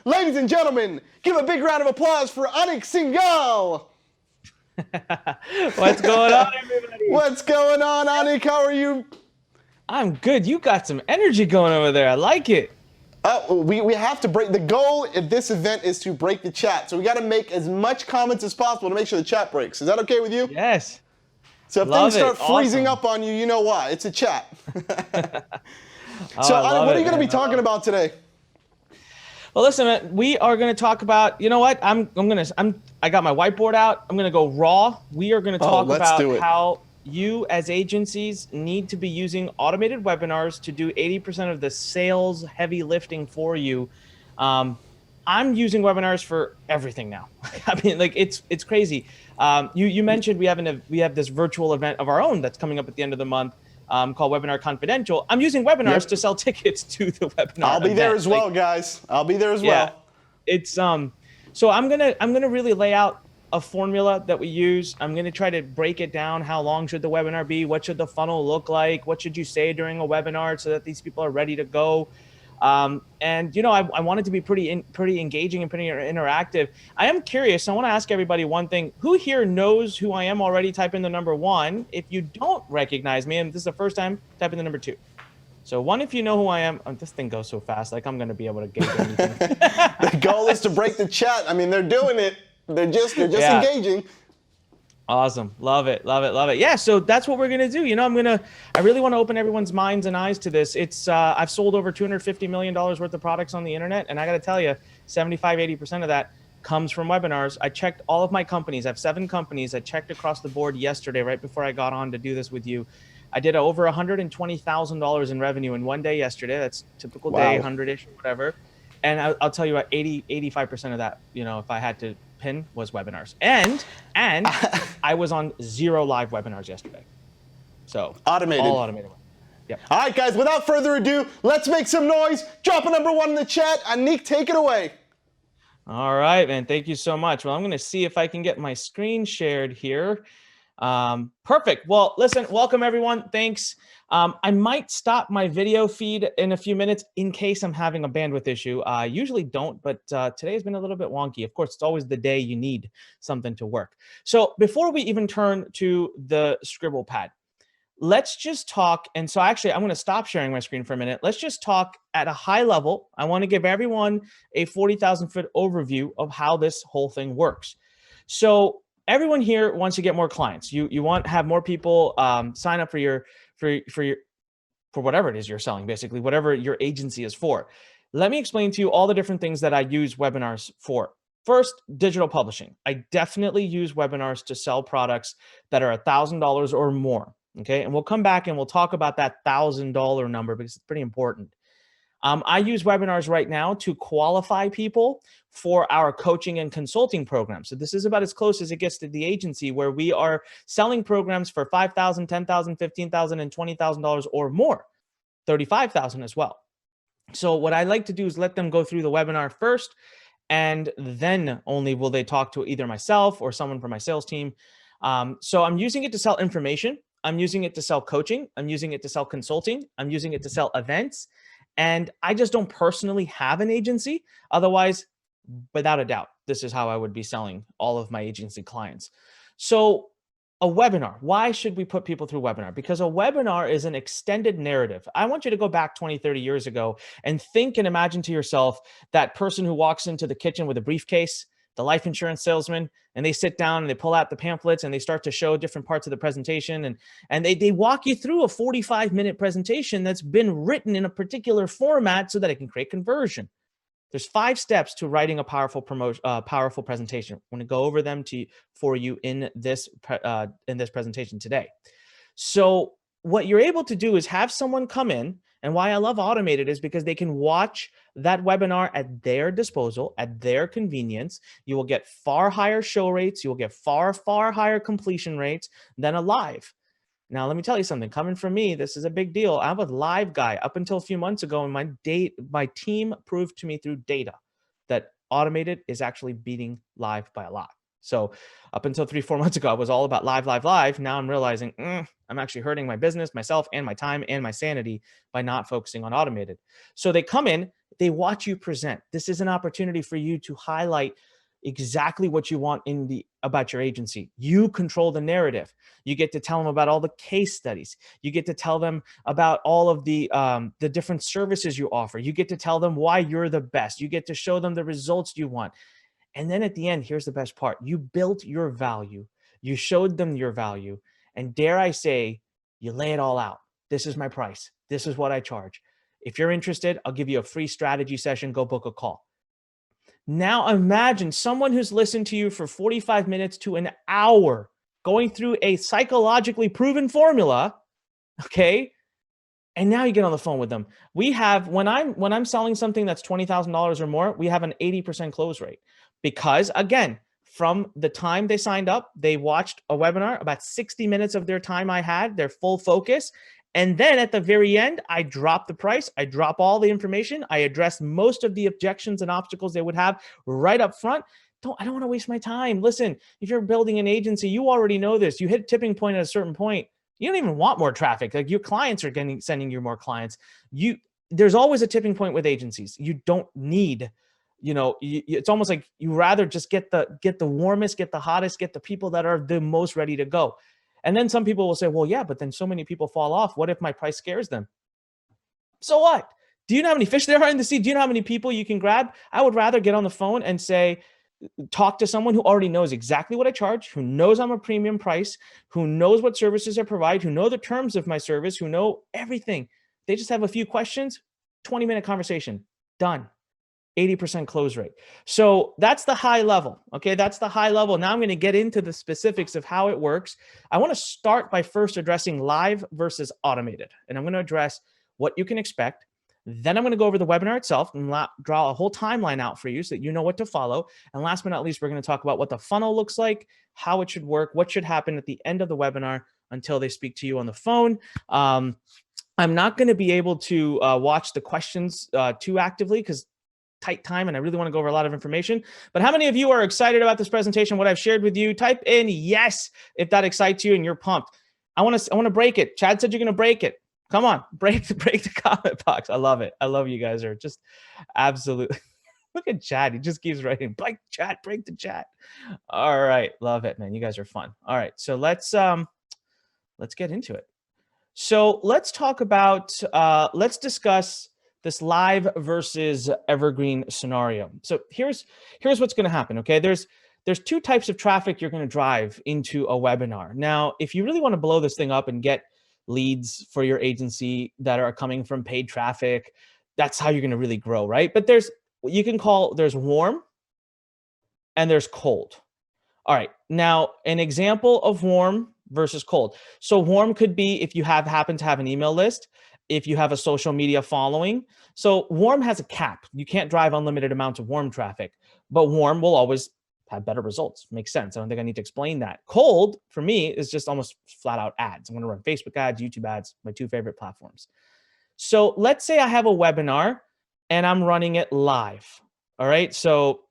Ladies and gentlemen, give a big round of applause for Anik Singal. What's going on, everybody? What's going on, Anik? How are you? I'm good. You got some energy going over there. I like it. We have to break. The goal of this event is to break the chat. So we got to make as much comments as possible to make sure the chat breaks. Is that okay with you? Yes. So if Love things start it. freezing Awesome. up on you, you know why. It's a chat. Oh, So I Anik, love what are it, you going to man. be talking about today? Well, listen, man, we are going to talk about, you know what? I got my whiteboard out. I'm going to go raw. We are going to talk Let's about do it. how you as agencies need to be using automated webinars to do 80% of the sales heavy lifting for you. I'm using webinars for everything now. I mean, like it's crazy. You mentioned we have this virtual event of our own that's coming up at the end of the month, called Webinar Confidential. I'm using webinars to sell tickets to the webinar I'll be event. there as well, guys. I'll be there as well. It's so I'm gonna really lay out a formula that we use. I'm gonna try to break it down. How long should the webinar be? What should the funnel look like? What should you say during a webinar so that these people are ready to go? And you know, I want it to be pretty engaging and pretty interactive. I am curious. I want to ask everybody one thing. Who here knows who I am already? Type in the number 1. If you don't recognize me, and this is the first time, type in the number 2. So 1 if you know who I am. Oh, this thing goes so fast. Like I'm going to be able to gauge anything. The goal is to break the chat. I mean, they're doing it. They're just engaging. Awesome. Love it. Love it. Love it. Yeah. So that's what we're going to do. You know, I really want to open everyone's minds and eyes to this. I've sold over $250 million worth of products on the internet. And I got to tell you, 75-80% of that comes from webinars. I checked all of my companies. I have 7 companies. I checked across the board yesterday, right before I got on to do this with you. I did over $120,000 in revenue in one day yesterday. That's typical day, 100-ish, whatever. And I'll tell you what, 85% of that, you know, if I had to pin, was webinars. And I was on 0 live webinars yesterday. So automated. All automated. Yep. All right, guys, without further ado, let's make some noise. Drop a number 1 in the chat. Anik, take it away. All right, man. Thank you so much. Well, I'm going to see if I can get my screen shared here. Perfect. Well, listen, welcome everyone. Thanks. I might stop my video feed in a few minutes in case I'm having a bandwidth issue. I usually don't, but today has been a little bit wonky. Of course, it's always the day you need something to work. So before we even turn to the scribble pad, let's just talk. And so actually, I'm going to stop sharing my screen for a minute. Let's just talk at a high level. I want to give everyone a 40,000-foot overview of how this whole thing works. So everyone here wants to get more clients. You want to have more people sign up for whatever it is you're selling, basically, whatever your agency is for. Let me explain to you all the different things that I use webinars for. First, digital publishing. I definitely use webinars to sell products that are $1,000 or more. Okay, and we'll come back and we'll talk about that $1,000 number because it's pretty important. I use webinars right now to qualify people for our coaching and consulting program. So this is about as close as it gets to the agency, where we are selling programs for $5,000, $10,000, $15,000, and $20,000 or more, $35,000 as well. So what I like to do is let them go through the webinar first, and then only will they talk to either myself or someone from my sales team. So I'm using it to sell information. I'm using it to sell coaching. I'm using it to sell consulting. I'm using it to sell events. And I just don't personally have an agency. Otherwise, without a doubt, this is how I would be selling all of my agency clients. So a webinar, why should we put people through webinar? Because a webinar is an extended narrative. I want you to go back 20, 30 years ago and think and imagine to yourself that person who walks into the kitchen with a briefcase, the life insurance salesman, and they sit down and they pull out the pamphlets and they start to show different parts of the presentation. And they walk you through a 45-minute presentation that's been written in a particular format so that it can create conversion. There's 5 steps to writing a powerful presentation. I'm going to go over them for you in this presentation today. So what you're able to do is have someone come in, and why I love automated is because they can watch that webinar at their disposal, at their convenience. You will get far higher show rates. You will get far, far higher completion rates than a live. Now, let me tell you something. Coming from me, this is a big deal. I'm a live guy. Up until a few months ago, and my team proved to me through data that automated is actually beating live by a lot. So up until 3-4 months ago, I was all about live, live, live. Now I'm realizing I'm actually hurting my business, myself, and my time and my sanity by not focusing on automated. So they come in, they watch you present. This is an opportunity for you to highlight exactly what you want about your agency. You control the narrative. You get to tell them about all the case studies. You get to tell them about all of the different services you offer. You get to tell them why you're the best. You get to show them the results you want. And then at the end, here's the best part. You built your value. You showed them your value. And dare I say, you lay it all out. This is my price. This is what I charge. If you're interested, I'll give you a free strategy session. Go book a call. Now imagine someone who's listened to you for 45 minutes to an hour going through a psychologically proven formula, okay? And now you get on the phone with them. We have, when I'm selling something that's $20,000 or more, we have an 80% close rate because, again, from the time they signed up, they watched a webinar, about 60 minutes of their time I had, their full focus. And then at the very end, I drop the price. I drop all the information. I address most of the objections and obstacles they would have right up front. I don't want to waste my time. Listen, if you're building an agency, you already know this. You hit tipping point at a certain point. You don't even want more traffic. Like your clients are sending you more clients. There's always a tipping point with agencies. You don't need, it's almost like you rather just get the warmest, get the hottest, get the people that are the most ready to go. And then some people will say, well, yeah, but then so many people fall off. What if my price scares them? So what? Do you know how many fish there are in the sea? Do you know how many people you can grab? I would rather get on the phone and talk to someone who already knows exactly what I charge, who knows I'm a premium price, who knows what services I provide, who know the terms of my service, who know everything. They just have a few questions, 20-minute conversation, done. 80% close rate. So that's the high level. Okay. That's the high level. Now I'm going to get into the specifics of how it works. I want to start by first addressing live versus automated. And I'm going to address what you can expect. Then I'm going to go over the webinar itself and draw a whole timeline out for you so that you know what to follow. And last but not least, we're going to talk about what the funnel looks like, how it should work, what should happen at the end of the webinar until they speak to you on the phone. I'm not going to be able to watch the questions too actively because tight time and I really want to go over a lot of information. But how many of you are excited about this presentation, what I've shared with you? Type in yes if that excites you and you're pumped. I want to break it. Chad said you're going to break it. Come on, break the comment box. I love it. I love you guys are just absolutely. Look at Chad. He just keeps writing, break chat, break the chat. All right. Love it, man. You guys are fun. All right. So let's get into it. So let's talk about, let's discuss this live versus evergreen scenario. So here's what's going to happen. Okay. There's two types of traffic you're going to drive into a webinar. Now, if you really want to blow this thing up and get leads for your agency that are coming from paid traffic, that's how you're going to really grow, right? But there's what you can call, there's warm and there's cold. All right. Now, an example of warm versus cold. So warm could be if you happen to have an email list, if you have a social media following. So warm has a cap. You can't drive unlimited amounts of warm traffic, but warm will always have better results. Makes sense. I don't think I need to explain that. Cold for me is just almost flat out ads. I'm going to run Facebook ads, YouTube ads, my two favorite platforms. So let's say I have a webinar and I'm running it live. All right. So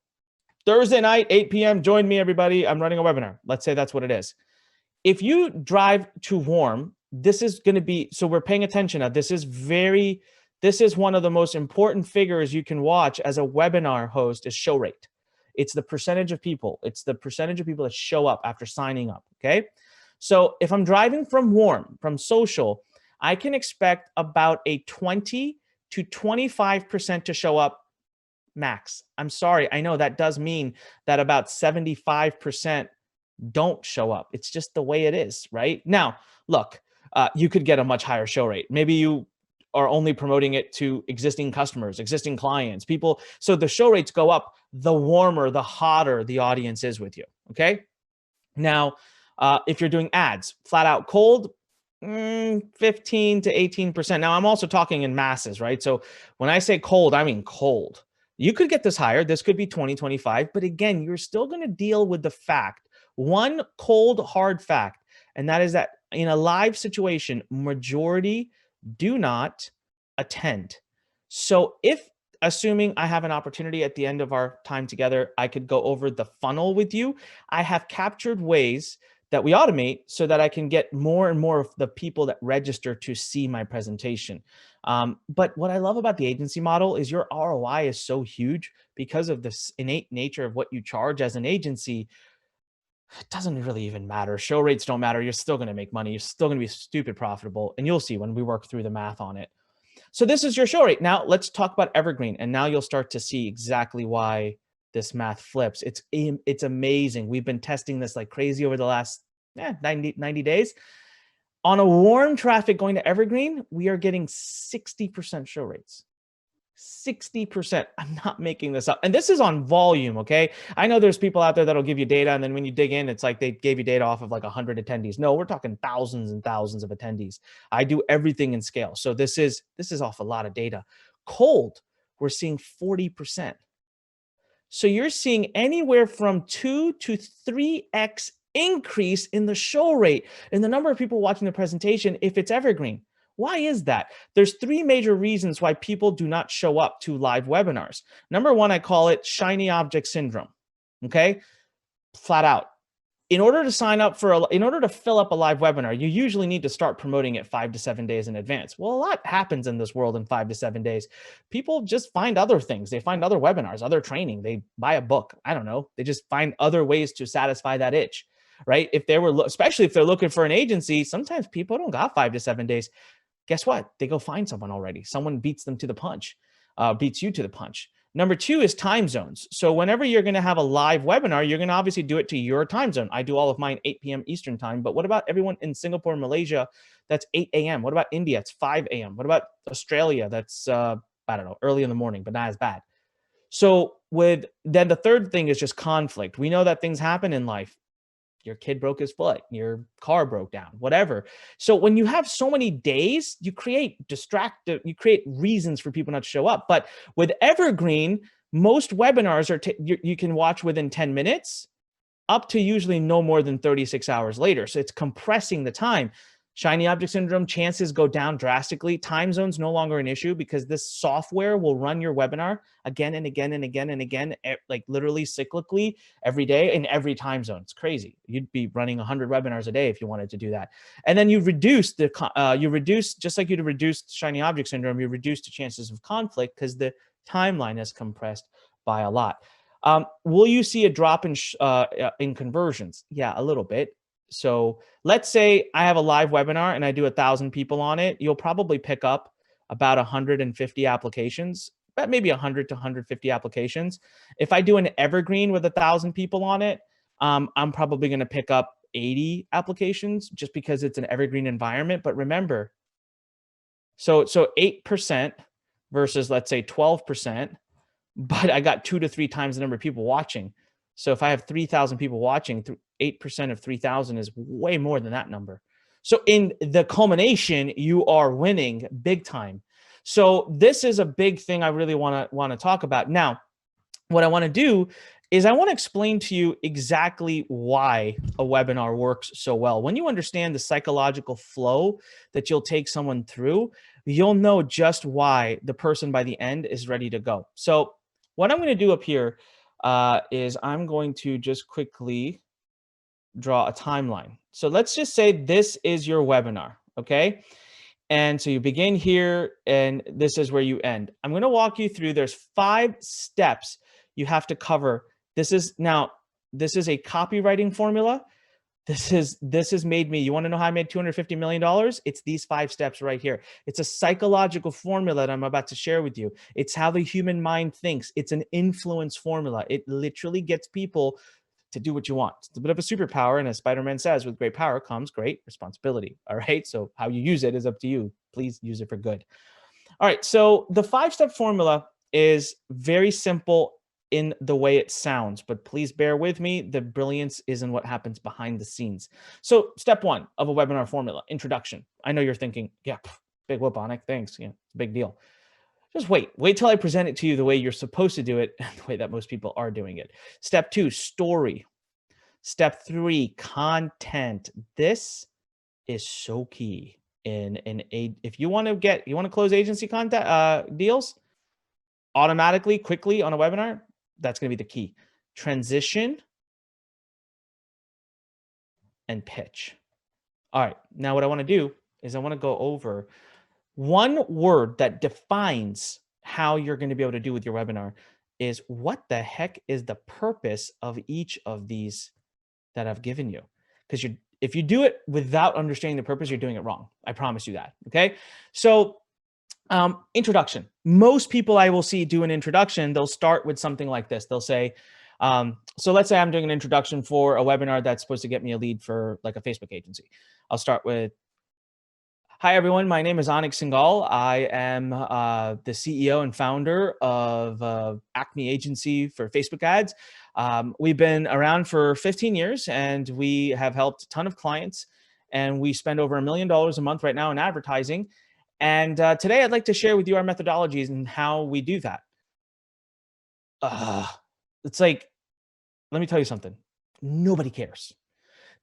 Thursday night, 8 p.m. Join me, everybody. I'm running a webinar. Let's say that's what it is. If you drive to warm, this is going to be, so we're paying attention now. This is one of the most important figures you can watch as a webinar host is show rate. It's the percentage of people. It's the percentage of people that show up after signing up. Okay. So if I'm driving from warm, from social, I can expect about a 20 to 25% to show up max. I'm sorry. I know that does mean that about 75% don't show up. It's just the way it is, right? Now, look, you could get a much higher show rate. Maybe you are only promoting it to existing customers, existing clients, people. So the show rates go up, the warmer, the hotter the audience is with you, okay? Now, if you're doing ads, flat out cold, 15 to 18%. Now, I'm also talking in masses, right? So when I say cold, I mean cold. You could get this higher. This could be 20, 25. But again, you're still going to deal with the fact, one cold, hard fact, and that is that in a live situation, majority do not attend. So if assuming I have an opportunity at the end of our time together, I could go over the funnel with you. I have captured ways that we automate so that I can get more and more of the people that register to see my presentation. But what I love about the agency model is your ROI is so huge because of this innate nature of what you charge as an agency. It doesn't really even matter. Show rates don't matter. You're still going to make money. You're still going to be stupid profitable. And you'll see when we work through the math on it. So this is your show rate. Now let's talk about Evergreen. And now you'll start to see exactly why this math flips. It's amazing. We've been testing this like crazy over the last 90 days. On a warm traffic going to Evergreen, we are getting 60% show rates. 60%. I'm not making this up. And this is on volume, okay? I know there's people out there that'll give you data, and then when you dig in, it's like they gave you data off of like 100 attendees. No, we're talking thousands and thousands of attendees. I do everything in scale. So this is off a lot of data. Cold, we're seeing 40%. So you're seeing anywhere from 2 to 3x increase in the show rate and the number of people watching the presentation if it's Evergreen. Why is that? There's 3 major reasons why people do not show up to live webinars. Number 1, I call it shiny object syndrome. Okay? Flat out. In order to fill up a live webinar, you usually need to start promoting it 5 to 7 days in advance. Well, a lot happens in this world in 5 to 7 days. People just find other things. They find other webinars, other training. They buy a book. I don't know. They just find other ways to satisfy that itch, right? Especially if they're looking for an agency, sometimes people don't got 5 to 7 days. Guess what? They go find someone already. Someone beats them to the punch, beats you to the punch. Number 2 is time zones. So whenever you're going to have a live webinar, you're going to obviously do it to your time zone. I do all of mine 8 p.m. Eastern time. But what about everyone in Singapore, Malaysia? That's 8 a.m. What about India? It's 5 a.m. What about Australia? That's, I don't know, early in the morning, but not as bad. So then the third thing is just conflict. We know that things happen in life. Your kid broke his foot, your car broke down, whatever. So when you have so many days, you create reasons for people not to show up. But with Evergreen, most webinars you can watch within 10 minutes up to usually no more than 36 hours later. So it's compressing the time. Shiny object syndrome, chances go down drastically. Time zone's no longer an issue because this software will run your webinar again and again and again and again, like literally cyclically every day in every time zone. It's crazy. You'd be running 100 webinars a day if you wanted to do that. And then you reduce just like you'd reduce shiny object syndrome, you reduce the chances of conflict because the timeline is compressed by a lot. Will you see a drop in conversions? Yeah, a little bit. So let's say I have a live webinar and I do 1,000 people on it. You'll probably pick up about 150 applications, about maybe 100 to 150 applications. If I do an Evergreen with 1,000 people on it, I'm probably going to pick up 80 applications just because it's an Evergreen environment. But remember, so 8% versus let's say 12%, but I got 2 to 3 times the number of people watching. So if I have 3,000 people watching, 8% of 3,000 is way more than that number. So in the culmination, you are winning big time. So this is a big thing I really want to talk about. Now, what I want to do is I want to explain to you exactly why a webinar works so well. When you understand the psychological flow that you'll take someone through, you'll know just why the person by the end is ready to go. So what I'm going to do up here is I'm going to just quickly draw a timeline. So let's just say this is your webinar, okay? And so you begin here and this is where you end. I'm going to walk you through, there's 5 steps you have to cover. This is a copywriting formula. This has made me, you want to know how I made $250 million? It's these 5 steps right here. It's a psychological formula that I'm about to share with you. It's how the human mind thinks. It's an influence formula. It literally gets people to do what you want. It's a bit of a superpower. And as Spider-Man says, with great power comes great responsibility. All right. So how you use it is up to you. Please use it for good. All right. So the 5-step formula is very simple in the way it sounds, but please bear with me. The brilliance is in what happens behind the scenes. So step 1 of a webinar formula, introduction. I know you're thinking, yeah, big whoop, Anik, thanks. Yeah, it's a big deal. Just wait till I present it to you the way you're supposed to do it and the way that most people are doing it. Step 2, story. Step 3, content. This is so key if you want to close agency content deals, automatically, quickly on a webinar, that's going to be the key. Transition and pitch. All right. Now what I want to do is I want to go over one word that defines how you're going to be able to do with your webinar is what the heck is the purpose of each of these that I've given you? Because if you do it without understanding the purpose, you're doing it wrong. I promise you that. Okay. So introduction. Most people I will see do an introduction. They'll start with something like this. They'll say, so let's say I'm doing an introduction for a webinar that's supposed to get me a lead for like a Facebook agency. I'll start with, hi, everyone. My name is Anik Singal. I am the CEO and founder of Acme Agency for Facebook ads. We've been around for 15 years and we have helped a ton of clients, and we spend over $1 million a month right now in advertising. And today I'd like to share with you our methodologies and how we do that. It's like, let me tell you something. Nobody cares.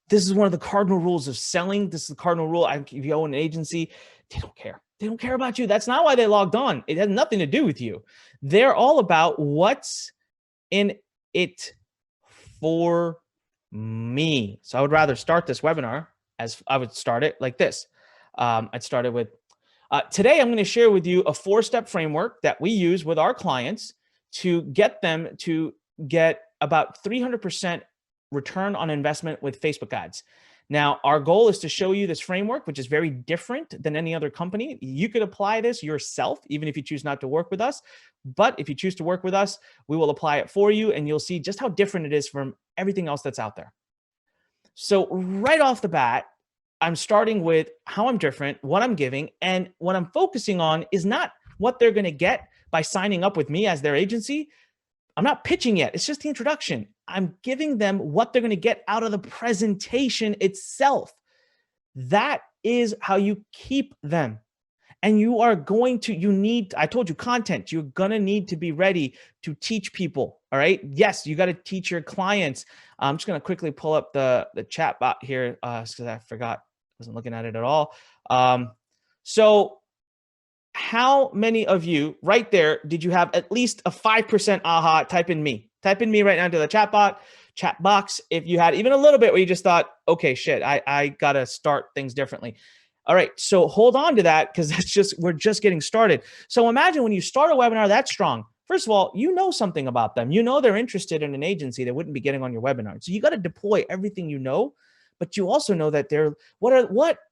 This is one of the cardinal rules of selling. This is the cardinal rule. If you own an agency, they don't care. They don't care about you. That's not why they logged on. It has nothing to do with you. They're all about what's in it for me. So I would rather start this webinar as I would start it like this. I'd start it with, today I'm going to share with you a 4-step framework that we use with our clients to get them to get about 300% return on investment with Facebook ads. Now, our goal is to show you this framework, which is very different than any other company. You could apply this yourself, even if you choose not to work with us. But if you choose to work with us, we will apply it for you, and you'll see just how different it is from everything else that's out there. So right off the bat, I'm starting with how I'm different, what I'm giving, and what I'm focusing on is not what they're going to get by signing up with me as their agency. I'm not pitching yet. It's just the introduction. I'm giving them what they're going to get out of the presentation itself. That is how you keep them. And you are going to, I told you content, you're going to need to be ready to teach people. All right. Yes, you got to teach your clients. I'm just going to quickly pull up the chat bot here because I forgot, wasn't looking at it at all. So how many of you right there did you have at least a 5% aha? Type in me right now into the chat box. If you had even a little bit where you just thought, okay, shit, I got to start things differently. All right. So hold on to that because we're just getting started. So imagine when you start a webinar that strong, first of all, you know something about them. You know, they're interested in an agency that wouldn't be getting on your webinar. So you got to deploy everything you know, but you also know that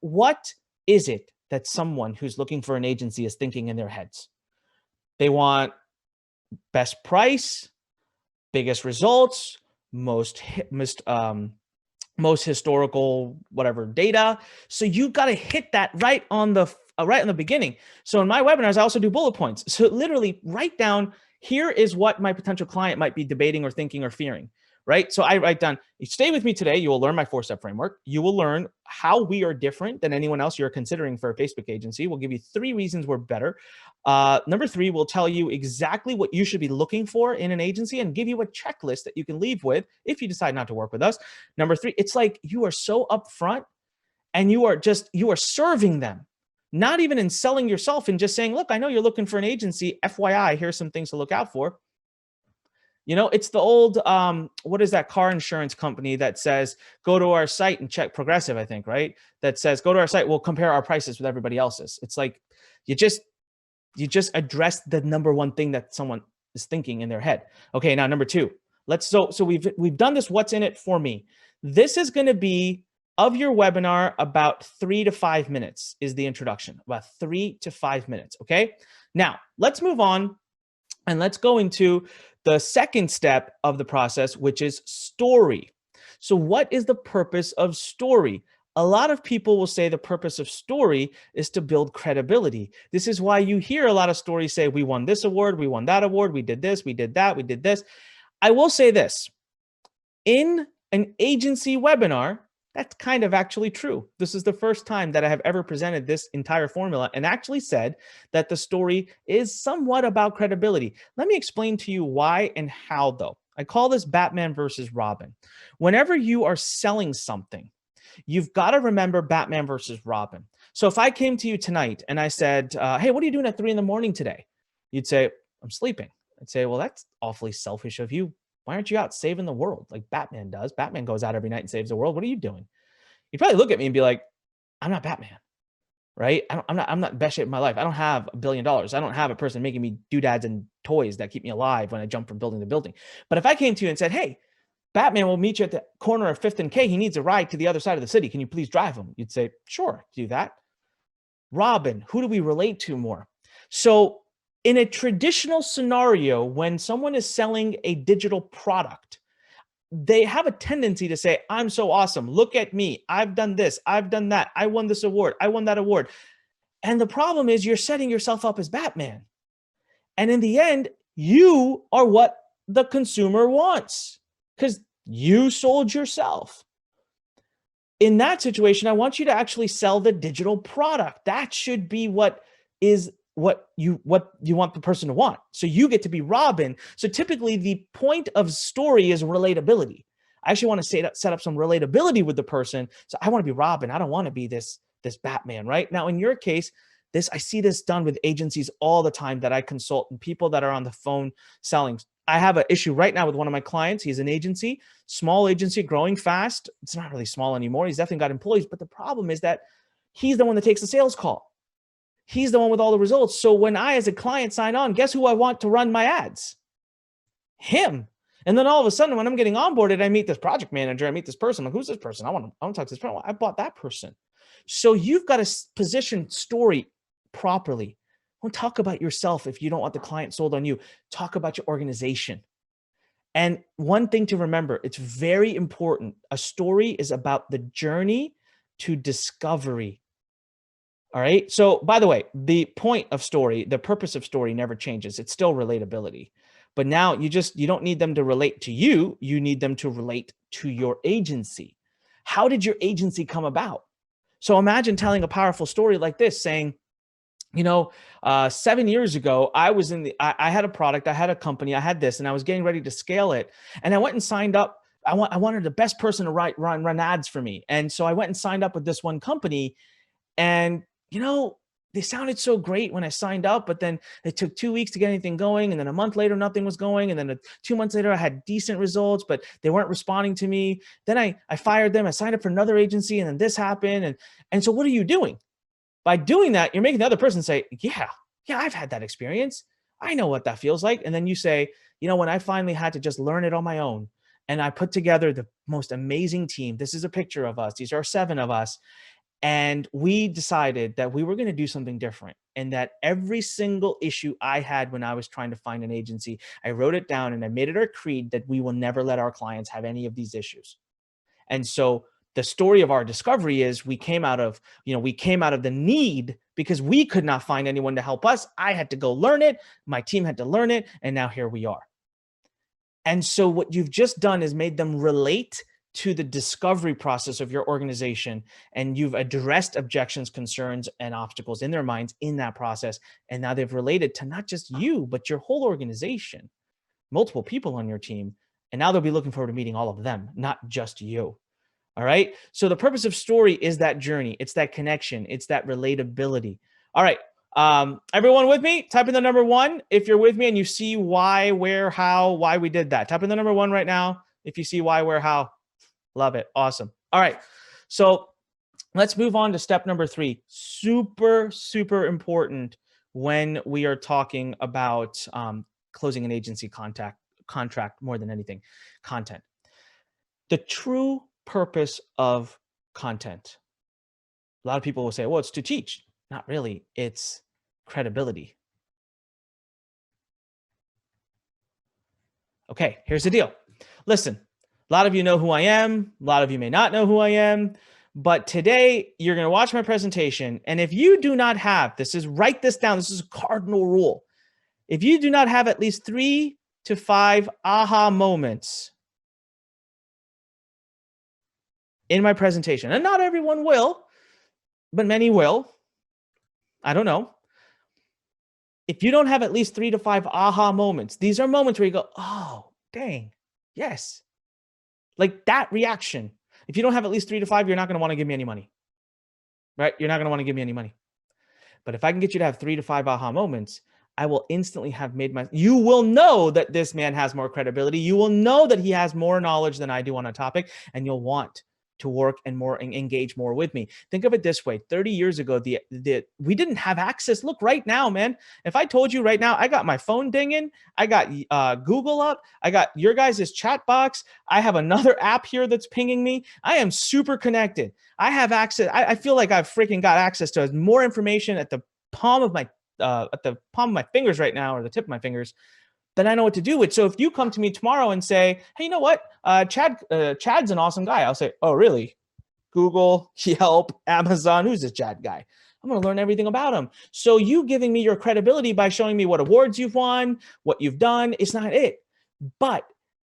what is it that someone who's looking for an agency is thinking in their heads? They want best price, biggest results, most historical whatever data. So you got to hit that right on the beginning. So in my webinars, I also do bullet points. So literally write down, here is what my potential client might be debating or thinking or fearing. Right? So I write down, stay with me today. You will learn my 4-step framework. You will learn how we are different than anyone else you're considering for a Facebook agency. We'll give you 3 reasons we're better. Number 3, we'll tell you exactly what you should be looking for in an agency and give you a checklist that you can leave with if you decide not to work with us. Number 3, it's like you are so upfront and you are serving them, not even in selling yourself and just saying, look, I know you're looking for an agency. FYI, here's some things to look out for. You know, it's the old, what is that car insurance company that says, go to our site and check Progressive, I think, right? That says, go to our site, we'll compare our prices with everybody else's. It's like, you just address the number one thing that someone is thinking in their head. Okay, now number 2, so we've done this, what's in it for me. This is gonna be, of your webinar, about 3 to 5 minutes is the introduction, about 3 to 5 minutes, okay? Now, let's move on and let's go into the second step of the process, which is story. So what is the purpose of story? A lot of people will say the purpose of story is to build credibility. This is why you hear a lot of stories say, we won this award, we won that award, we did this, we did that, we did this. I will say this, in an agency webinar, that's kind of actually true. This is the first time that I have ever presented this entire formula and actually said that the story is somewhat about credibility. Let me explain to you why and how, though. I call this Batman versus Robin. Whenever you are selling something, you've got to remember Batman versus Robin. So if I came to you tonight and I said, hey, what are you doing at 3 in the morning today? You'd say, I'm sleeping. I'd say, well, that's awfully selfish of you. Why aren't you out saving the world like Batman does? Batman goes out every night and saves the world. What are you doing? You'd probably look at me and be like, I'm not Batman, right? I'm not best shape in my life. I don't have $1 billion. I don't have a person making me doodads and toys that keep me alive when I jump from building to building. But if I came to you and said, hey, Batman will meet you at the corner of 5th and K. He needs a ride to the other side of the city. Can you please drive him? You'd say, sure, do that. Robin, who do we relate to more? So in a traditional scenario, when someone is selling a digital product, they have a tendency to say, I'm so awesome. Look at me. I've done this. I've done that. I won this award. I won that award. And the problem is you're setting yourself up as Batman. And in the end, you are what the consumer wants because you sold yourself. In that situation, I want you to actually sell the digital product. That should be what you want the person to want. So you get to be Robin. So typically the point of story is relatability. I actually want to set up some relatability with the person. So I want to be Robin. I don't want to be this Batman, right? Now, in your case, I see this done with agencies all the time that I consult and people that are on the phone selling. I have an issue right now with one of my clients. He's an agency, small agency, growing fast. It's not really small anymore. He's definitely got employees, but the problem is that he's the one that takes the sales call. He's the one with all the results. So when I, as a client, sign on, guess who I want to run my ads? Him. And then all of a sudden, when I'm getting onboarded, I meet this project manager. I meet this person. I'm like, who's this person? I want to talk to this person. I bought that person. So you've got to position story properly. Don't talk about yourself if you don't want the client sold on you. Talk about your organization. And one thing to remember, it's very important. A story is about the journey to discovery. All right. So by the way, the point of story, the purpose of story never changes. It's still relatability. But now you don't need them to relate to you. You need them to relate to your agency. How did your agency come about? So imagine telling a powerful story like this, saying, 7 years ago, I had a product, I had a company, I had this, and I was getting ready to scale it. And I went and signed up. I wanted the best person to run ads for me. And so I went and signed up with this one company. And, they sounded so great when I signed up, but then it took 2 weeks to get anything going. And then a month later, nothing was going. And then 2 months later, I had decent results, but they weren't responding to me. Then I fired them. I signed up for another agency, and then this happened. And so what are you doing? By doing that, you're making the other person say, yeah, I've had that experience. I know what that feels like. And then you say, when I finally had to just learn it on my own, and I put together the most amazing team. This is a picture of us. These are 7 of us. And we decided that we were going to do something different, and that every single issue I had when I was trying to find an agency, I wrote it down and I made it our creed that we will never let our clients have any of these issues. And so the story of our discovery is we came out of the need because we could not find anyone to help us. I had to go learn it. My team had to learn it. And now here we are. And so what you've just done is made them relate to the discovery process of your organization. And you've addressed objections, concerns, and obstacles in their minds in that process. And now they've related to not just you, but your whole organization, multiple people on your team. And now they'll be looking forward to meeting all of them, not just you. All right. So the purpose of story is that journey. It's that connection. It's that relatability. All right. Everyone with me? Type in the number 1 if you're with me and you see why, where, how, why we did that. Type in the number 1 right now if you see why, where, how. Love it. Awesome. All right. So let's move on to step number 3. Super, super important when we are talking about closing an agency contract more than anything, content. The true purpose of content. A lot of people will say, well, it's to teach. Not really. It's credibility. Okay, here's the deal. Listen, a lot of you know who I am. A lot of you may not know who I am. But today, you're going to watch my presentation. And if you do not have, write this down. This is a cardinal rule. If you do not have at least 3 to 5 aha moments in my presentation, and not everyone will, but many will. I don't know. If you don't have at least 3 to 5 aha moments, these are moments where you go, oh, dang, yes. Like that reaction. If you don't have at least 3 to 5, you're not going to want to give me any money, right? You're not going to want to give me any money. But if I can get you to have 3 to 5 aha moments, I will instantly have you will know that this man has more credibility. You will know that he has more knowledge than I do on a topic, and you'll want to work and engage more with me. Think of it this way. 30 years ago, we didn't have access. Look right now, man. If I told you right now, I got my phone dinging, I got Google up, I got your guys' chat box, I have another app here that's pinging me. I am super connected. I have access. I feel like I've freaking got access to more information at the palm of my fingers right now, or the tip of my fingers, then I know what to do with. So if you come to me tomorrow and say, hey, you know what? Chad's an awesome guy. I'll say, oh, really? Google, Yelp, Amazon, who's this Chad guy? I'm going to learn everything about him. So you giving me your credibility by showing me what awards you've won, what you've done, it's not it. But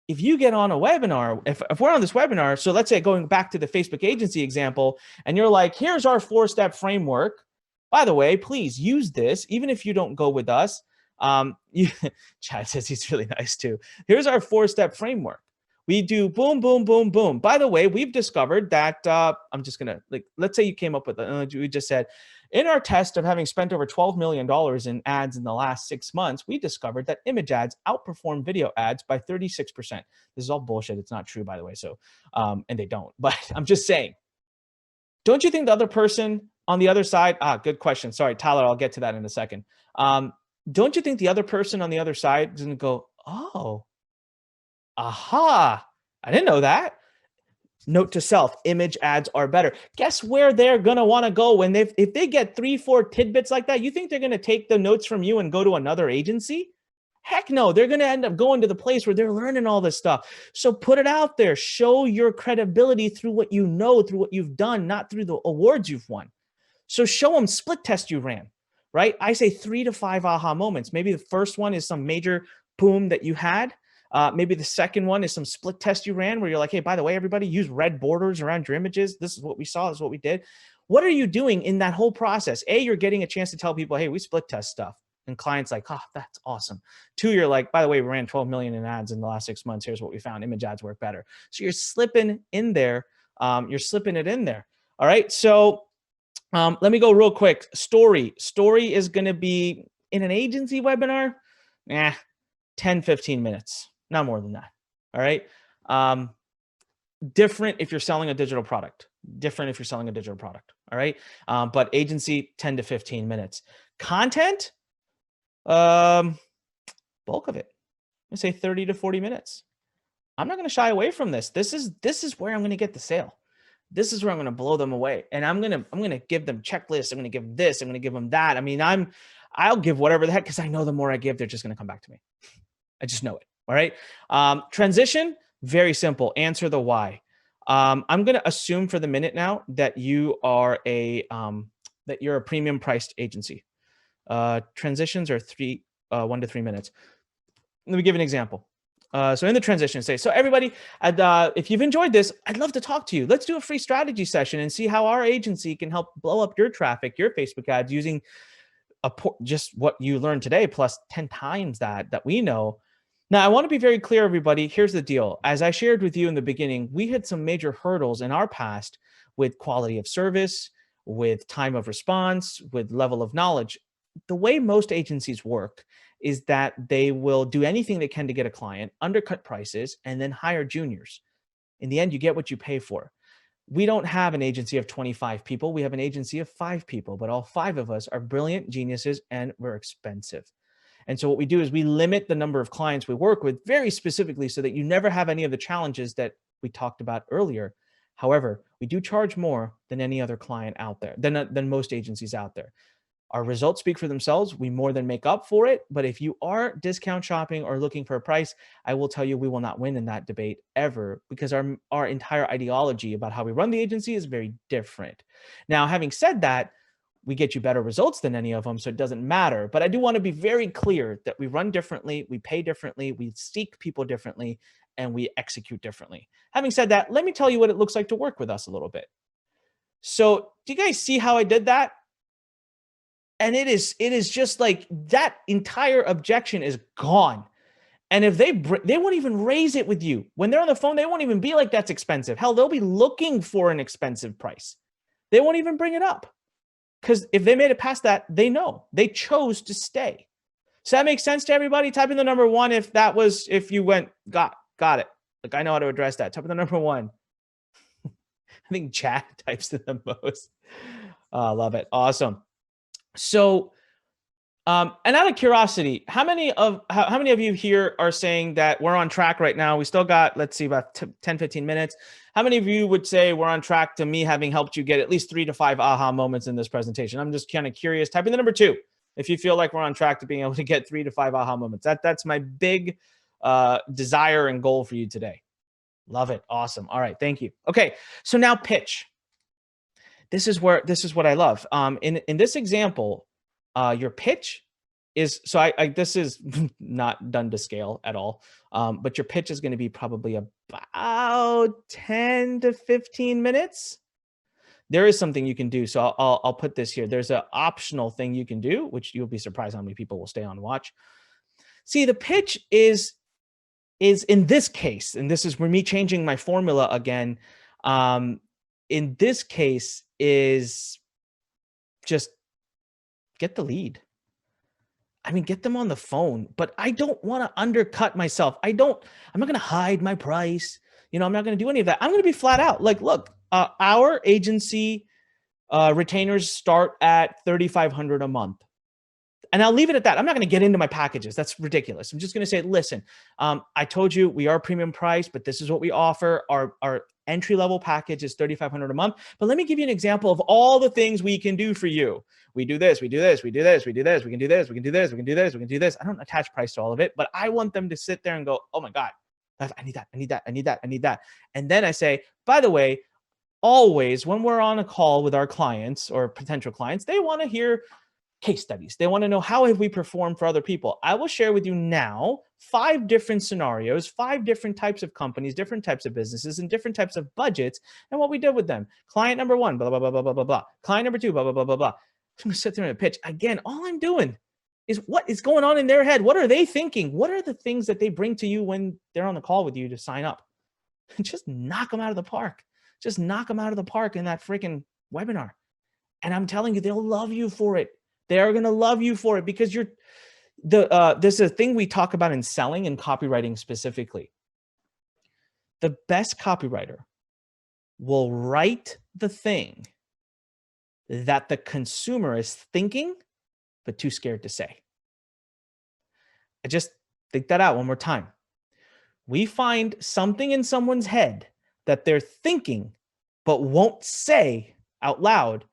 if you get on a webinar, if we're on this webinar, so let's say going back to the Facebook agency example, and you're like, here's our 4-step framework. By the way, please use this, even if you don't go with us. Chad says he's really nice too. Here's our 4-step framework. We do boom, boom, boom, boom. By the way, we've discovered that I'm just gonna let's say you came up with we just said, in our test of having spent over $12 million in ads in the last 6 months, we discovered that image ads outperform video ads by 36%. This is all bullshit. It's not true, by the way. So, and they don't. But I'm just saying, don't you think the other person on the other side? Good question. Sorry, Tyler. I'll get to that in a second. Don't you think the other person on the other side is going to go, oh, aha, I didn't know that. Note to self, image ads are better. Guess where they're going to want to go when if they get 3-4 tidbits like that? You think they're going to take the notes from you and go to another agency? Heck no, they're going to end up going to the place where they're learning all this stuff. So put it out there. Show your credibility through what you know, through what you've done, not through the awards you've won. So show them split test you ran. Right? I say 3 to 5 aha moments. Maybe the first one is some major boom that you had. Maybe the second one is some split test you ran where you're like, hey, by the way, everybody use red borders around your images. This is what we saw. This is what we did. What are you doing in that whole process? A, you're getting a chance to tell people, hey, we split test stuff. And clients like, oh, that's awesome. 2, you're like, by the way, we ran 12 million in ads in the last 6 months. Here's what we found. Image ads work better. So you're slipping in there. You're slipping it in there. All right. So let me go real quick. Story is going to be in an agency webinar, 10, 15 minutes, not more than that. All right. Different if you're selling a digital product, All right. But agency, 10 to 15 minutes. Content, bulk of it, I say 30 to 40 minutes. I'm not going to shy away from this. This is where I'm going to get the sale. This is where I'm going to blow them away. And I'm going to give them checklists. I'm going to give this. I'm going to give them that. I mean, I'll give whatever the heck, because I know the more I give, they're just going to come back to me. I just know it. All right. Transition, very simple. Answer the why. I'm going to assume for the minute now that you are that you're a premium priced agency. Transitions are 1 to 3 minutes. Let me give an example. So in the transition, say, so everybody, if you've enjoyed this, I'd love to talk to you. Let's do a free strategy session and see how our agency can help blow up your traffic, your Facebook ads using just what you learned today, plus 10 times that we know. Now, I want to be very clear, everybody. Here's the deal. As I shared with you in the beginning, we had some major hurdles in our past with quality of service, with time of response, with level of knowledge. The way most agencies work is that they will do anything they can to get a client, undercut prices, and then hire juniors. In the end, you get what you pay for. We don't have an agency of 25 people. We have an agency of 5 people, but all 5 of us are brilliant geniuses and we're expensive. And so what we do is we limit the number of clients we work with very specifically so that you never have any of the challenges that we talked about earlier. However, we do charge more than any other client out there, than most agencies out there. Our results speak for themselves. We more than make up for it. But if you are discount shopping or looking for a price, I will tell you we will not win in that debate ever, because our entire ideology about how we run the agency is very different. Now, having said that, we get you better results than any of them, so it doesn't matter. But I do want to be very clear that we run differently, we pay differently, we seek people differently, and we execute differently. Having said that, let me tell you what it looks like to work with us a little bit. So do you guys see how I did that? And it is just like that entire objection is gone. And if they won't even raise it with you. When they're on the phone, they won't even be like, that's expensive. Hell, they'll be looking for an expensive price. They won't even bring it up. Because if they made it past that, they know. They chose to stay. Does that make sense to everybody? Type in the number 1 if you went, got it. Like, I know how to address that. Type in the number 1. I think chat types in the most. Love it. Awesome. So, and out of curiosity, how many of you here are saying that we're on track right now? We still got, let's see, about 10, 15 minutes. How many of you would say we're on track to me having helped you get at least 3 to 5 aha moments in this presentation? I'm just kind of curious. Type in the number 2 if you feel like we're on track to being able to get 3 to 5 aha moments. That's my big desire and goal for you today. Love it. Awesome. All right. Thank you. Okay. So now pitch. This is what I love. In this example, your pitch is, so this is not done to scale at all, but your pitch is going to be probably about 10 to 15 minutes. There is something you can do. So I'll put this here. There's an optional thing you can do, which you'll be surprised how many people will stay on and watch. See, the pitch is in this case, and this is for me changing my formula again. In this case is just get the lead. I mean, get them on the phone, but I don't want to undercut myself. I'm not going to hide my price. I'm not going to do any of that. I'm going to be flat out. Like, look, our agency retainers start at $3,500 a month. And I'll leave it at that. I'm not going to get into my packages. That's ridiculous. I'm just going to say, listen, I told you we are premium price, but this is what we offer. Our entry-level package is $3,500 a month. But let me give you an example of all the things we can do for you. We do this, we do this, we do this, we do this, we can do this, we can do this, we can do this, we can do this. I don't attach price to all of it, but I want them to sit there and go, oh my God, I need that, I need that, I need that, I need that. And then I say, by the way, always when we're on a call with our clients or potential clients, they want to hear case studies. They want to know, how have we performed for other people? I will share with you now 5 different scenarios, 5 different types of companies, different types of businesses, and different types of budgets, and what we did with them. Client number 1, blah, blah, blah, blah, blah, blah, blah. Client number 2, blah, blah, blah, blah, blah. I'm going to sit there and pitch. Again, all I'm doing is what is going on in their head. What are they thinking? What are the things that they bring to you when they're on the call with you to sign up? Just knock them out of the park. Just knock them out of the park in that freaking webinar. And I'm telling you, they'll love you for it. They are going to love you for it because this is a thing we talk about in selling and copywriting specifically. The best copywriter will write the thing that the consumer is thinking, but too scared to say. I just think that out one more time. We find something in someone's head that they're thinking, but won't say out loud.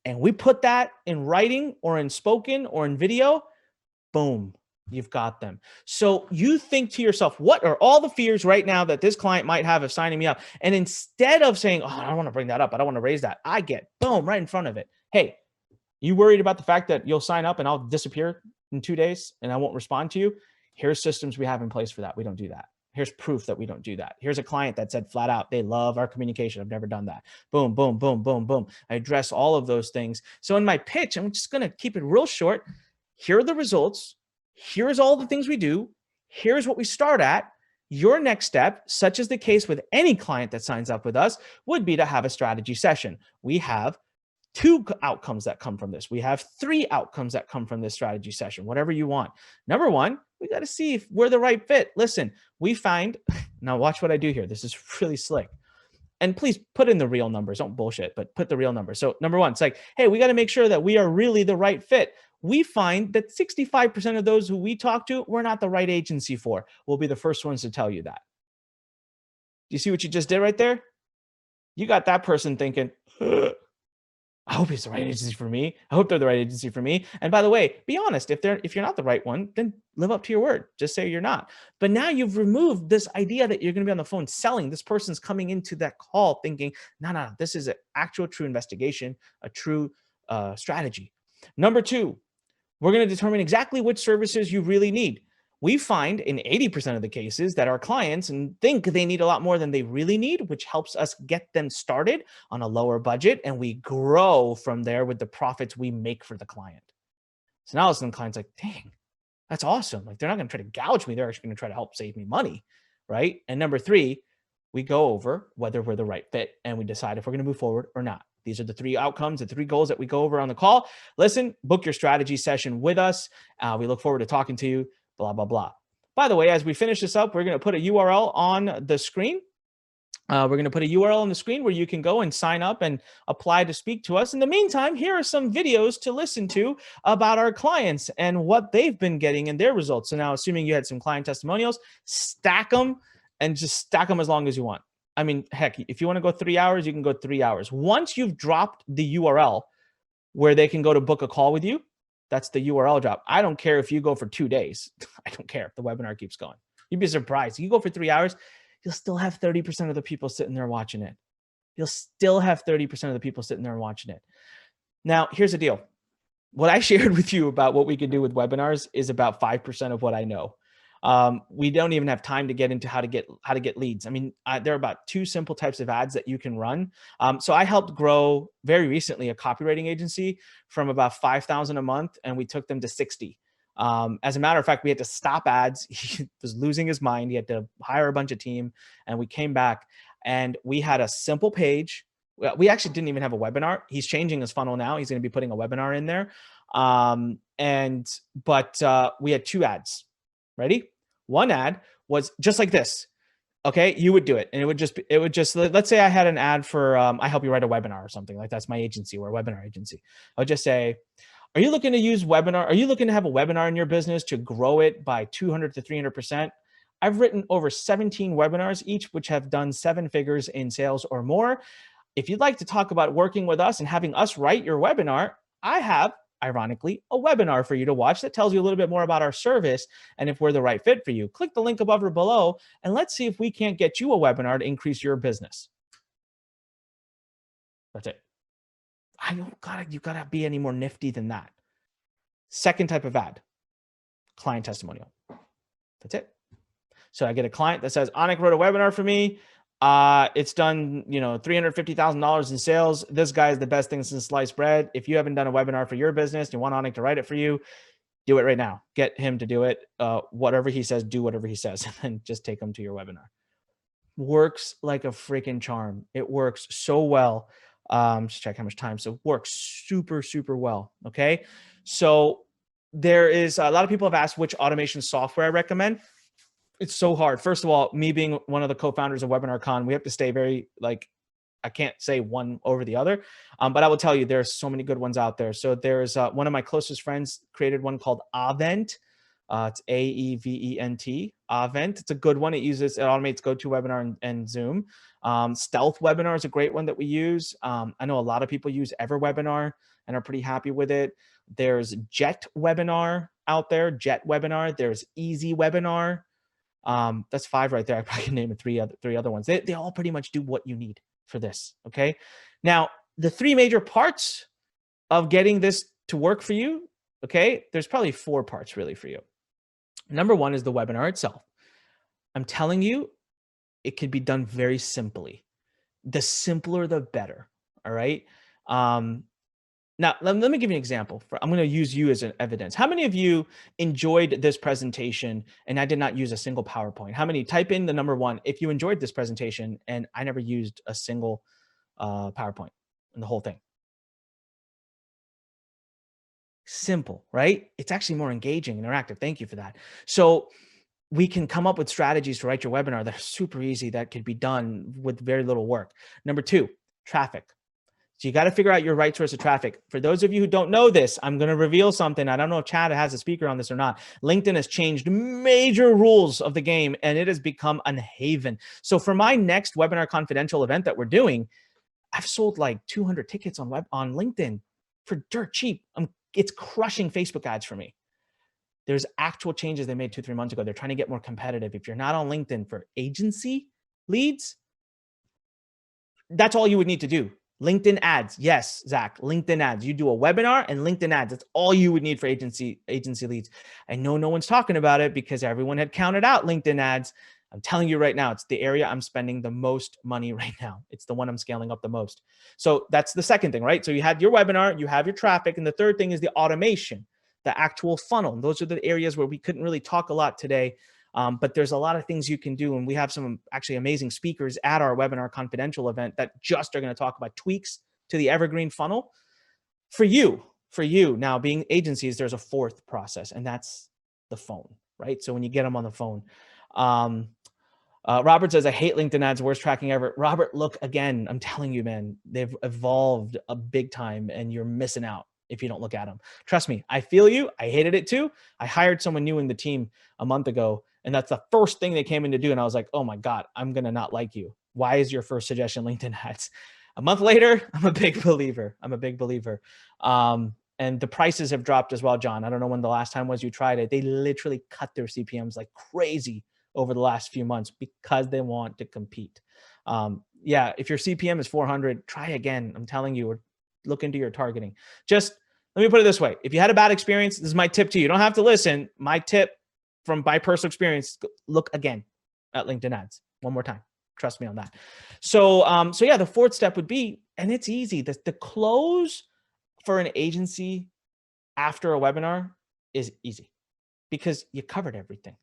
And we put that in writing or in spoken or in video, boom, you've got them. So you think to yourself, what are all the fears right now that this client might have of signing me up? And instead of saying, oh, I don't want to bring that up, I don't want to raise that, I get, boom, right in front of it. Hey, you worried about the fact that you'll sign up and I'll disappear in 2 days and I won't respond to you? Here's systems we have in place for that. We don't do that. Here's proof that we don't do that. Here's a client that said flat out, they love our communication. I've never done that. Boom, boom, boom, boom, boom. I address all of those things. So in my pitch, I'm just going to keep it real short. Here are the results. Here's all the things we do. Here's what we start at. Your next step, such as the case with any client that signs up with us, would be to have a strategy session. We have 2 outcomes that come from this. We have 3 outcomes that come from this strategy session, whatever you want. Number 1, we got to see if we're the right fit. Listen, we find, now watch what I do here. This is really slick. And please put in the real numbers. Don't bullshit, but put the real numbers. So number 1, it's like, hey, we got to make sure that we are really the right fit. We find that 65% of those who we talk to, we're not the right agency for. We'll be the first ones to tell you that. Do you see what you just did right there? You got that person thinking, I hope it's the right agency for me. I hope they're the right agency for me. And by the way, be honest. If you're not the right one, then live up to your word. Just say you're not. But now you've removed this idea that you're going to be on the phone selling. This person's coming into that call thinking, no, this is an actual true investigation, a true strategy. Number 2, we're going to determine exactly which services you really need. We find in 80% of the cases that our clients think they need a lot more than they really need, which helps us get them started on a lower budget. And we grow from there with the profits we make for the client. So now the client's like, dang, that's awesome. Like, they're not going to try to gouge me. They're actually going to try to help save me money. Right. And number 3, we go over whether we're the right fit and we decide if we're going to move forward or not. These are the 3 outcomes, the 3 goals that we go over on the call. Listen, book your strategy session with us. We look forward to talking to you, blah, blah, blah. By the way, as we finish this up, we're going to put a URL on the screen. We're going to put a URL on the screen where you can go and sign up and apply to speak to us. In the meantime, here are some videos to listen to about our clients and what they've been getting in their results. So now, assuming you had some client testimonials, stack them and just stack them as long as you want. I mean, heck, if you want to go 3 hours, you can go 3 hours. Once you've dropped the URL where they can go to book a call with you, that's the URL drop. I don't care if you go for 2 days. I don't care if the webinar keeps going. You'd be surprised. You go for 3 hours, you'll still have 30% of the people sitting there watching it. You'll still have 30% of the people sitting there watching it. Now, here's the deal. What I shared with you about what we can do with webinars is about 5% of what I know. We don't even have time to get into how to get leads. I mean, there are about 2 simple types of ads that you can run. So I helped grow very recently a copywriting agency from about 5,000 a month, and we took them to 60. As a matter of fact, we had to stop ads. He was losing his mind. He had to hire a bunch of team, and we came back and we had a simple page. We actually didn't even have a webinar. He's changing his funnel now. He's going to be putting a webinar in there. But we had 2 ads. Ready? One ad was just like this. Okay, you would do it, and it would just let's say I had an ad for I help you write a webinar or something like that's my agency. We're a webinar agency. I would just say, are you looking to use webinar? Are you looking to have a webinar in your business to grow it by 200 to 300%? I've written over 17 webinars, each which have done 7 figures in sales or more. If you'd like to talk about working with us and having us write your webinar, I have, ironically, a webinar for you to watch that tells you a little bit more about our service and if we're the right fit for you. Click the link above or below, and let's see if we can't get you a webinar to increase your business. That's it. You gotta be any more nifty than that. Second type of ad, client testimonial. That's it. So I get a client that says, Anik wrote a webinar for me. It's done, $350,000 in sales. This guy is the best thing since sliced bread. If you haven't done a webinar for your business, you want Anik to write it for you, do it right now. Get him to do it. Whatever he says, do whatever he says, and then just take him to your webinar. Works like a freaking charm. It works so well. Just check how much time. So it works super, super well. Okay. So there is a lot of people have asked which automation software I recommend. It's so hard. First of all, me being one of the co-founders of Webinar Con, we have to stay very I can't say one over the other, but I will tell you there's so many good ones out there. So there's one of my closest friends created one called Avent. It's AEVENT, Avent. It's a good one. It automates GoToWebinar and Zoom. Stealth Webinar is a great one that we use. I know a lot of people use EverWebinar and are pretty happy with it. There's Jet Webinar out there, Jet Webinar. There's Easy Webinar. That's 5 right there. I probably can name 3 other ones. They all pretty much do what you need for this. Okay. Now, the 3 major parts of getting this to work for you. Okay. There's probably 4 parts really for you. Number 1 is the webinar itself. I'm telling you, it can be done very simply. The simpler, the better. All right. Now, let me give you an example. I'm going to use you as an evidence. How many of you enjoyed this presentation and I did not use a single PowerPoint? How many? Type in the number 1 if you enjoyed this presentation and I never used a single PowerPoint in the whole thing. Simple, right? It's actually more engaging and interactive. Thank you for that. So we can come up with strategies to write your webinar that are super easy that could be done with very little work. Number 2, traffic. So you got to figure out your right source of traffic. For those of you who don't know this, I'm going to reveal something. I don't know if Chad has a speaker on this or not. LinkedIn has changed major rules of the game and it has become a haven. So for my next Webinar Confidential event that we're doing, I've sold like 200 tickets on LinkedIn for dirt cheap. It's crushing Facebook ads for me. There's actual changes they made 2-3 months ago. They're trying to get more competitive. If you're not on LinkedIn for agency leads, that's all you would need to do. LinkedIn ads. Yes, Zach, LinkedIn ads. You do a webinar and LinkedIn ads. That's all you would need for agency leads. I know no one's talking about it because everyone had counted out LinkedIn ads. I'm telling you right now, it's the area I'm spending the most money right now. It's the one I'm scaling up the most. So that's the second thing, right? So you had your webinar, you have your traffic. And the third thing is the automation, the actual funnel. Those are the areas where we couldn't really talk a lot today. But there's a lot of things you can do. And we have some actually amazing speakers at our Webinar Confidential event that just are going to talk about tweaks to the Evergreen funnel. For you now being agencies, there's a fourth process, and that's the phone, right? So when you get them on the phone, Robert says, I hate LinkedIn ads, worst tracking ever. Robert, look, again, I'm telling you, man, they've evolved a big time and you're missing out if you don't look at them. Trust me, I feel you. I hated it too. I hired someone new in the team a month ago, and that's the first thing they came in to do. And I was like, oh my God, I'm going to not like you. Why is your first suggestion LinkedIn ads? A month later, I'm a big believer. And the prices have dropped as well, John. I don't know when the last time was you tried it. They literally cut their CPMs like crazy over the last few months because they want to compete. Yeah, if your CPM is 400, try again. I'm telling you, or look into your targeting. Just let me put it this way. If you had a bad experience, this is my tip to you. You don't have to listen. My tip from my personal experience, look again at LinkedIn ads one more time. Trust me on that. So yeah, the fourth step would be, and it's easy, the close for an agency after a webinar is easy because you covered everything.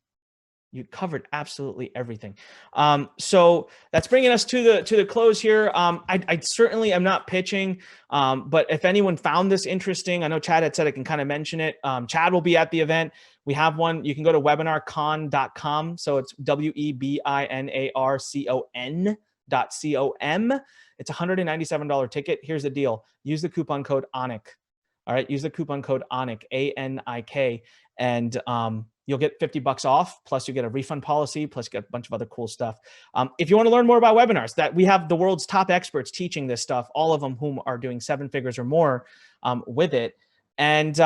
You covered absolutely everything. So that's bringing us to the close here. I certainly am not pitching, but if anyone found this interesting, I know Chad had said I can kind of mention it. Chad will be at the event. We have one. You can go to webinarcon.com. So it's webinarcon.com. It's a $197 ticket. Here's the deal. Use the coupon code Anik. All right. Use the coupon code Anik, ANIK, and you'll get $50 off. Plus you get a refund policy. Plus you get a bunch of other cool stuff. If you want to learn more about webinars, that we have the world's top experts teaching this stuff, all of them whom are doing 7 figures or more with it. And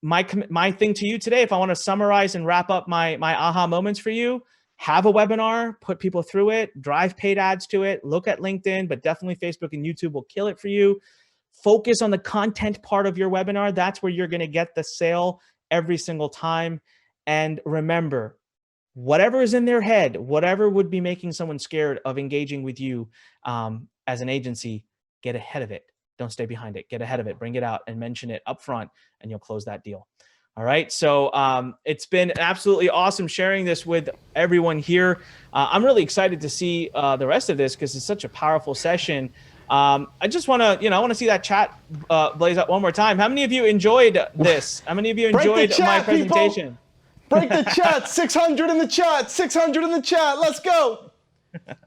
my thing to you today, if I want to summarize and wrap up my aha moments for you, have a webinar, put people through it, drive paid ads to it, look at LinkedIn, but definitely Facebook and YouTube will kill it for you. Focus on the content part of your webinar. That's where you're going to get the sale every single time. And remember, whatever is in their head, whatever would be making someone scared of engaging with you as an agency, get ahead of it. Don't stay behind it. Get ahead of it. Bring it out and mention it up front, and you'll close that deal. All right. So it's been absolutely awesome sharing this with everyone here. I'm really excited to see the rest of this because it's such a powerful session. I just want to, I want to see that chat blaze up one more time. How many of you enjoyed this? How many of you enjoyed my presentation? Break the chat. 600 in the chat. 600 in the chat. Let's go.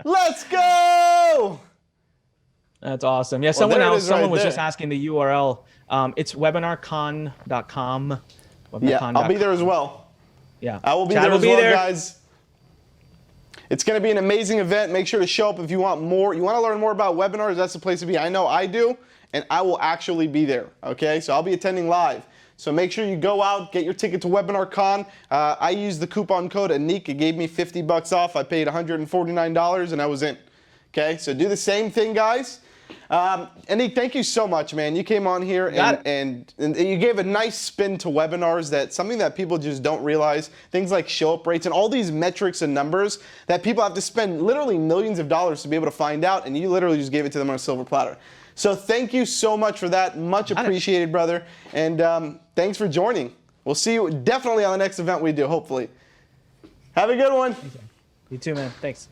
Let's go. That's awesome. Yeah, someone was just asking the URL. It's webinarcon.com. Yeah, I'll be there as well. Yeah, I will be there as well, guys. It's going to be an amazing event. Make sure to show up if you want more. You want to learn more about webinars, that's the place to be. I know I do, and I will actually be there, okay? So I'll be attending live. So make sure you go out, get your ticket to WebinarCon. I used the coupon code Anik. It gave me $50 off. I paid $149, and I was in. Okay, so do the same thing, guys. Anik, thank you so much, man. You came on here and you gave a nice spin to webinars, something that people just don't realize. Things like show-up rates and all these metrics and numbers that people have to spend literally millions of dollars to be able to find out, and you literally just gave it to them on a silver platter. So thank you so much for that. Much appreciated, brother. And thanks for joining. We'll see you definitely on the next event we do, hopefully. Have a good one. You too, man. Thanks.